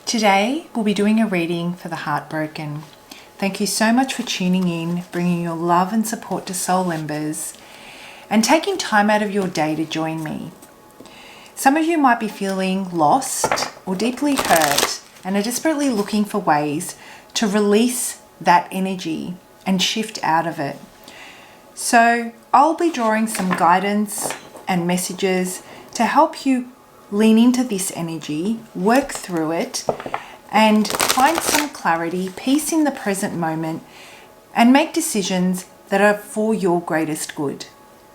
Today, we'll be doing a reading for the heartbroken. Thank you so much for tuning in, bringing your love and support to Soul Embers, and taking time out of your day to join me. Some of you might be feeling lost or deeply hurt and are desperately looking for ways to release that energy and shift out of it. So I'll be drawing some guidance and messages to help you lean into this energy, work through it, and find some clarity, peace in the present moment, and make decisions that are for your greatest good.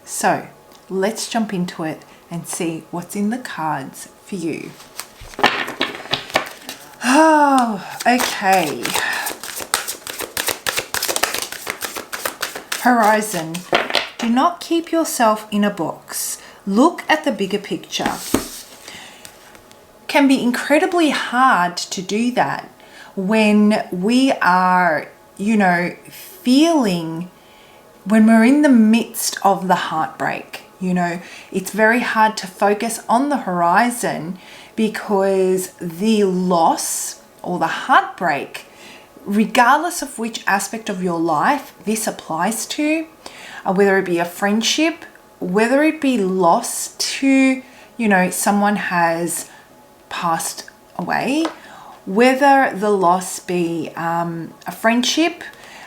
So let's jump into it and see what's in the cards for you. Oh, okay. Horizon. Do not keep yourself in a box. Look at the bigger picture. Can be incredibly hard to do that when we are, feeling, when we're in the midst of the heartbreak. It's very hard to focus on the horizon because the loss or the heartbreak, regardless of which aspect of your life this applies to, whether it be a friendship, whether it be loss to, someone has passed away, whether the loss be a friendship,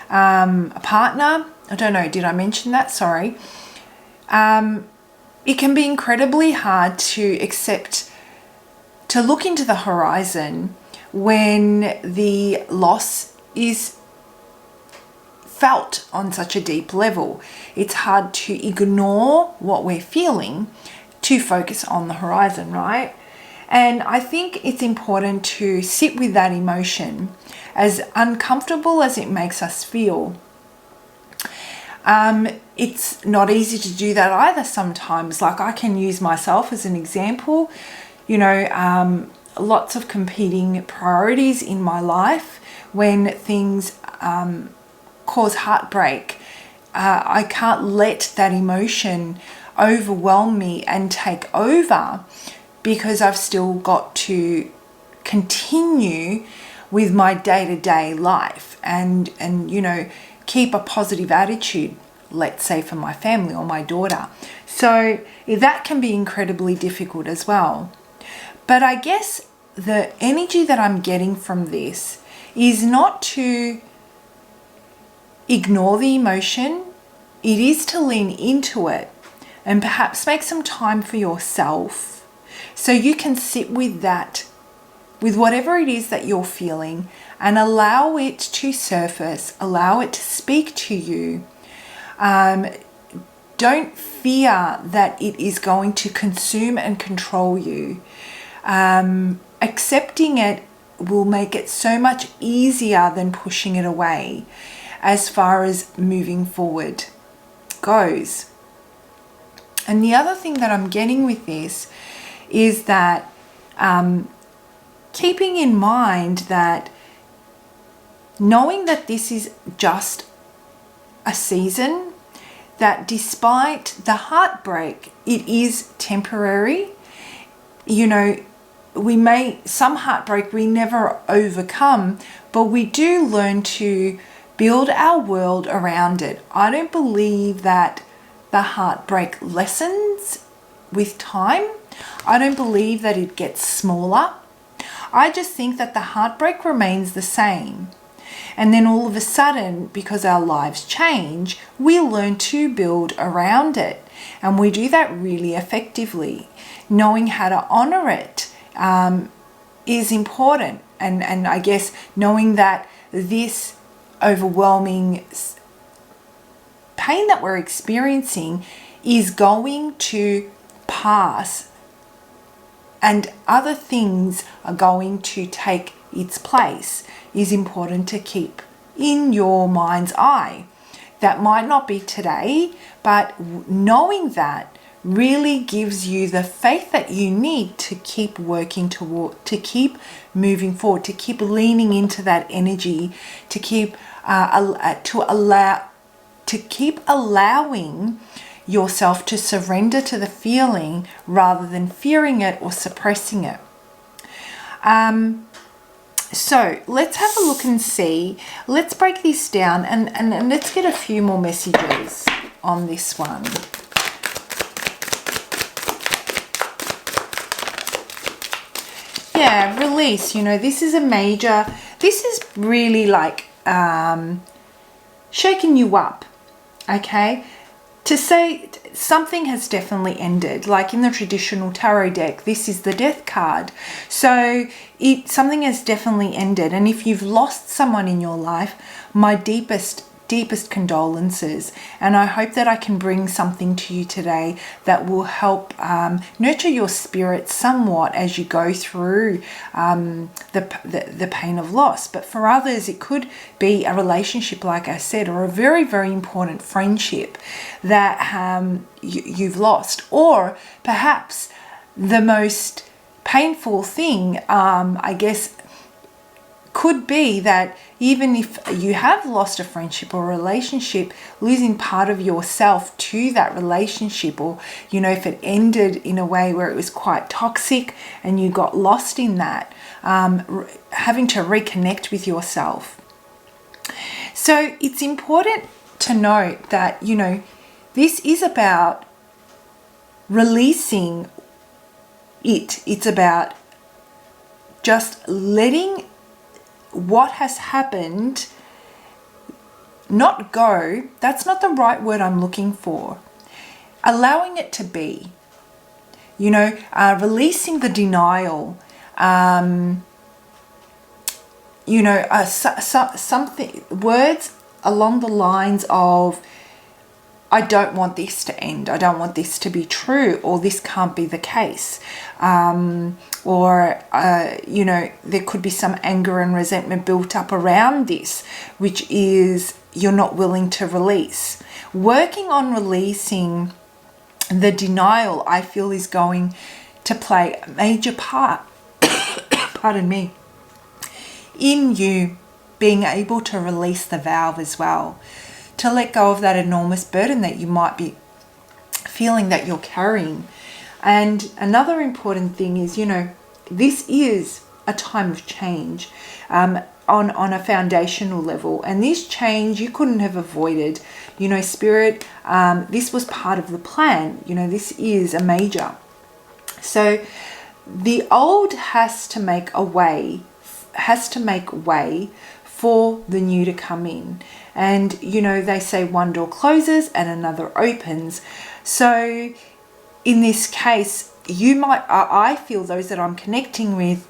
a partner, I don't know, did I mention that? Sorry. It can be incredibly hard to look into the horizon when the loss is felt on such a deep level. It's hard to ignore what we're feeling to focus on the horizon, right? And I think it's important to sit with that emotion, as uncomfortable as it makes us feel. It's not easy to do that either sometimes. Like, I can use myself as an example. Lots of competing priorities in my life. When things cause heartbreak, I can't let that emotion overwhelm me and take over, because I've still got to continue with my day-to-day life and keep a positive attitude, let's say, for my family or my daughter. So that can be incredibly difficult as well. But I guess the energy that I'm getting from this is not to ignore the emotion. It is to lean into it and perhaps make some time for yourself, so you can sit with that, with whatever it is that you're feeling, and allow it to surface, allow it to speak to you. Don't fear that it is going to consume and control you. Accepting it will make it so much easier than pushing it away as far as moving forward goes. And the other thing that I'm getting with this is that keeping in mind that knowing that this is just a season, that despite the heartbreak, it is temporary. Some heartbreak we never overcome, but we do learn to build our world around it. I don't believe that the heartbreak lessens with time. I don't believe that it gets smaller. I just think that the heartbreak remains the same. And then all of a sudden, because our lives change, we learn to build around it. And we do that really effectively. Knowing how to honor it is important. And I guess knowing that this overwhelming pain that we're experiencing is going to pass, and other things are going to take its place, is important to keep in your mind's eye. That might not be today, but knowing that really gives you the faith that you need to keep working toward, to keep moving forward, to keep leaning into that energy, to keep allowing yourself to surrender to the feeling rather than fearing it or suppressing it. So let's have a look and see. Let's break this down and let's get a few more messages on this one. Yeah, release. You know, this is a major, this is really like shaking you up, okay? To say something has definitely ended, like in the traditional tarot deck, this is the death card. So something has definitely ended. And if you've lost someone in your life, my deepest condolences. And I hope that I can bring something to you today that will help nurture your spirit somewhat as you go through the pain of loss. But for others, it could be a relationship, like I said, or a very, very important friendship that you've lost. Or perhaps the most painful thing, I guess, could be that even if you have lost a friendship or a relationship, losing part of yourself to that relationship, or, you know, if it ended in a way where it was quite toxic and you got lost in that, having to reconnect with yourself. So it's important to note that, you know, this is about releasing it. It's about just letting what has happened not go. That's not the right word I'm looking for. Allowing it to be, you know, releasing the denial, you know, something, words along the lines of, I don't want this to end. I don't want this to be true, or this can't be the case. Or, you know, there could be some anger and resentment built up around this, which is you're not willing to release. Working on releasing the denial, I feel, is going to play a major part, pardon me, in you being able to release the valve as well. To let go of that enormous burden that you might be feeling that you're carrying. And another important thing is, you know, this is a time of change on a foundational level. And this change you couldn't have avoided. You know, Spirit, this was part of the plan. You know, this is a major. So the old has to make way for the new to come in. And, you know, they say one door closes and another opens. So in this case, I feel those that I'm connecting with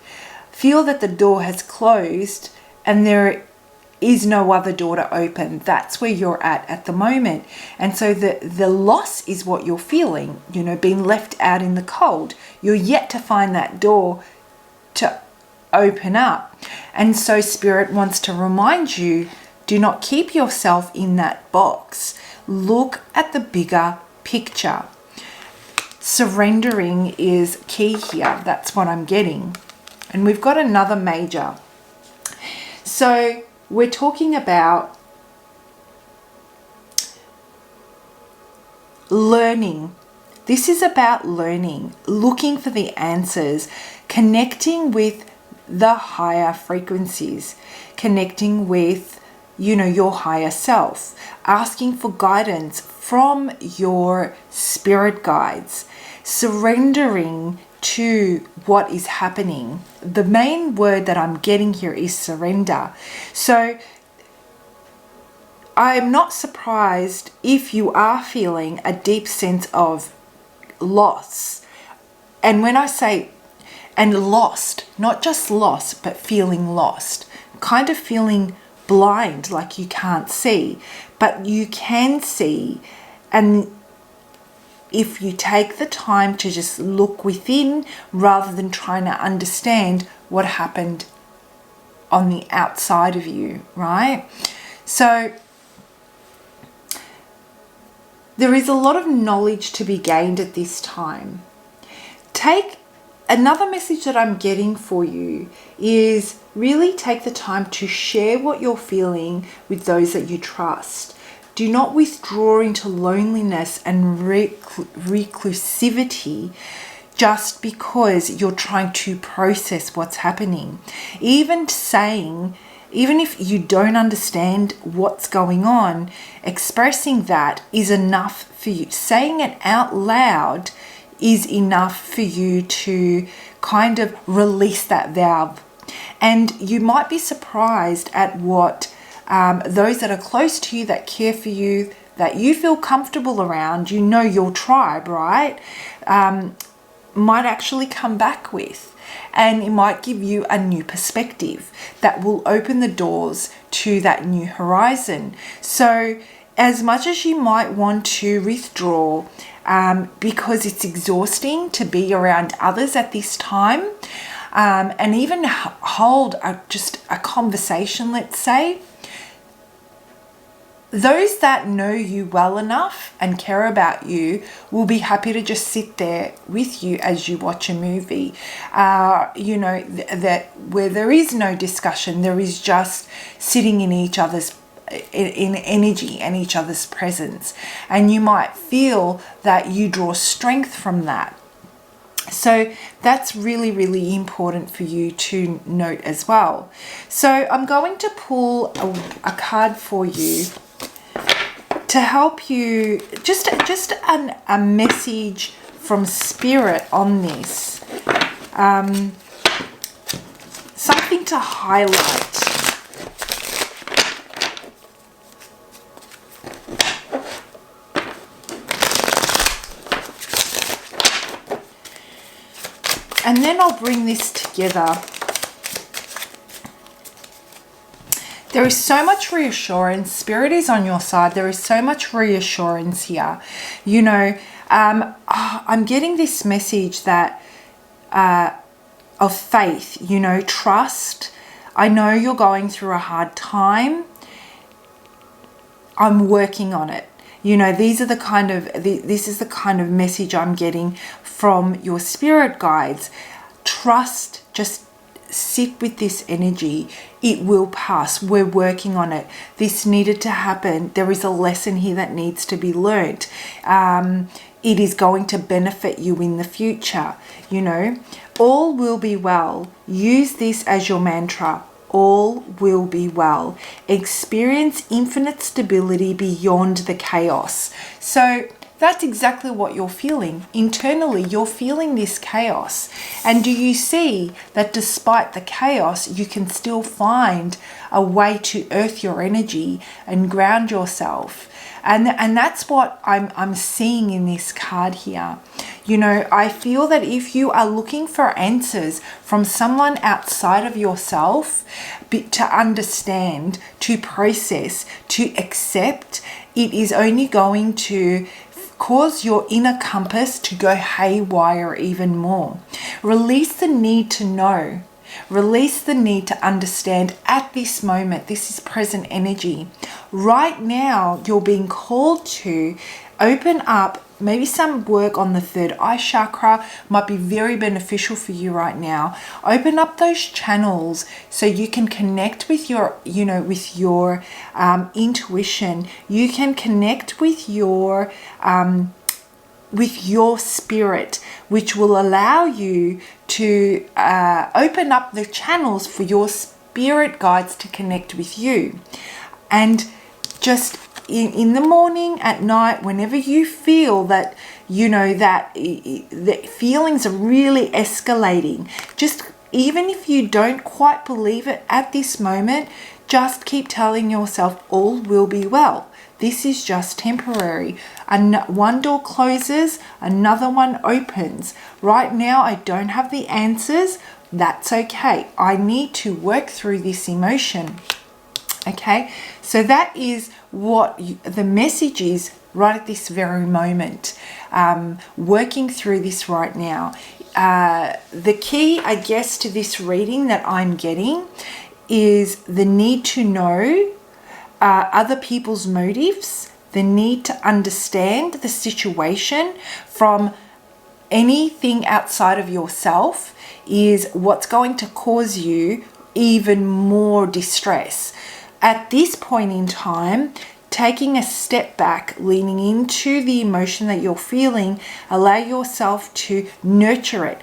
feel that the door has closed and there is no other door to open. That's where you're at the moment. And so the loss is what you're feeling, you know, being left out in the cold. You're yet to find that door to open up. And so Spirit wants to remind you, do not keep yourself in that box. Look at the bigger picture. Surrendering is key here. That's what I'm getting. And we've got another major. So we're talking about learning. This is about learning, looking for the answers, connecting with the higher frequencies, connecting with, you know, your higher self, asking for guidance from your spirit guides, surrendering to what is happening. The main word that I'm getting here is surrender. So I'm not surprised if you are feeling a deep sense of loss. And when I say and lost, not just lost, but feeling lost, kind of feeling blind, like you can't see, but you can see. And if you take the time to just look within rather than trying to understand what happened on the outside of you, right? So there is a lot of knowledge to be gained at this time. Another message that I'm getting for you is really take the time to share what you're feeling with those that you trust. Do not withdraw into loneliness and reclusivity. just because you're trying to process what's happening. Even if you don't understand what's going on, expressing that is enough for you. Saying it out loud is enough for you to kind of release that valve. And you might be surprised at what those that are close to you, that care for you, that you feel comfortable around, your tribe, right? Might actually come back with. And it might give you a new perspective that will open the doors to that new horizon. So as much as you might want to withdraw because it's exhausting to be around others at this time, and even hold just a conversation, let's say, those that know you well enough and care about you will be happy to just sit there with you as you watch a movie. That where there is no discussion, there is just sitting in each other's in energy and each other's presence. And you might feel that you draw strength from that. So that's really, really important for you to note as well. So I'm going to pull a card for you to help you, just a message from Spirit on this. Something to highlight. And then I'll bring this together. There is so much reassurance. Spirit is on your side. There is so much reassurance here. I'm getting this message that of faith, trust. I know you're going through a hard time. I'm working on it. This is the kind of message I'm getting from your spirit guides. Trust, just sit with this energy. It will pass. We're working on it. This needed to happen. There is a lesson here that needs to be learnt. It is going to benefit you in the future. All will be well. Use this as your mantra. All will be well. Experience infinite stability beyond the chaos. So that's exactly what you're feeling. Internally, you're feeling this chaos. And do you see that despite the chaos, you can still find a way to earth your energy and ground yourself? And that's what I'm seeing in this card here. I feel that if you are looking for answers from someone outside of yourself, to understand, to process, to accept, it is only going to cause your inner compass to go haywire even more. Release the need to know. Release the need to understand at this moment. This is present energy. Right now, you're being called to open up. Maybe some work on the third eye chakra might be very beneficial for you right now. Open up those channels so you can connect with your, intuition. You can connect with your spirit, which will allow you to open up the channels for your spirit guides to connect with you. And just in the morning, at night, whenever you feel that, that feelings are really escalating, just even if you don't quite believe it at this moment, just keep telling yourself all will be well. This is just temporary. One door closes, another one opens. Right now, I don't have the answers. That's okay. I need to work through this emotion. Okay, so that is what the message is right at this very moment. Working through this right now. The key, I guess, to this reading that I'm getting is the need to know other people's motives, the need to understand the situation from anything outside of yourself is what's going to cause you even more distress. At this point in time, taking a step back, leaning into the emotion that you're feeling, allow yourself to nurture it,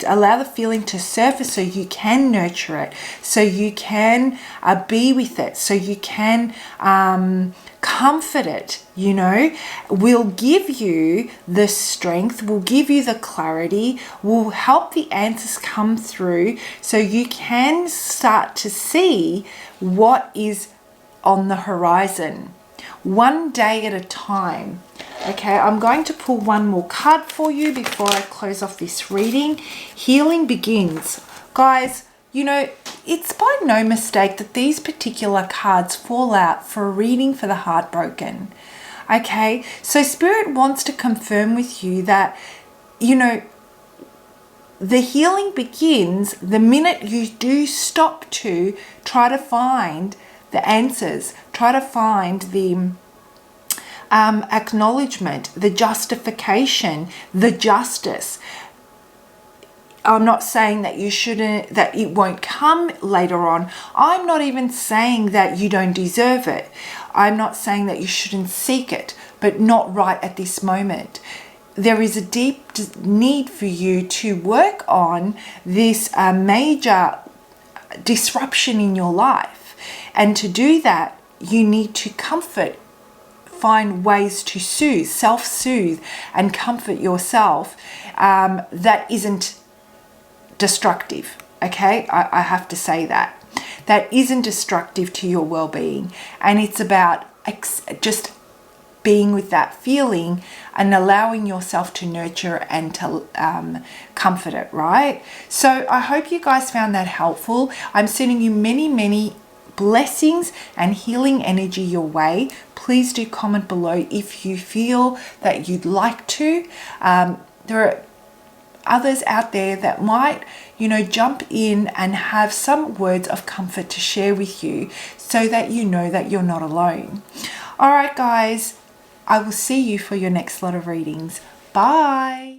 allow the feeling to surface so you can nurture it, so you can be with it, so you can comfort it, you know, will give you the strength, will give you the clarity, will help the answers come through so you can start to see what is on the horizon, one day at a time. Okay, I'm going to pull one more card for you before I close off this reading. Healing begins. Guys, you know, it's by no mistake that these particular cards fall out for a reading for the heartbroken. Okay, so Spirit wants to confirm with you that, you know, the healing begins the minute you do stop to try to find the answers, try to find the acknowledgement, the justification, the justice. I'm not saying that you shouldn't, that it won't come later on. I'm not even saying that you don't deserve it. I'm not saying that you shouldn't seek it, but not right at this moment. There is a deep need for you to work on this major disruption in your life. And to do that, you need to find ways to soothe, self-soothe and comfort yourself that isn't destructive. Okay, I have to say that isn't destructive to your well-being, and it's about just being with that feeling and allowing yourself to nurture and to comfort it, right? So I hope you guys found that helpful. I'm sending you many blessings and healing energy your way. Please do comment below if you feel that you'd like to. There are others out there that might, you know, jump in and have some words of comfort to share with you so that you know that you're not alone. All right, guys, I will see you for your next lot of readings. Bye.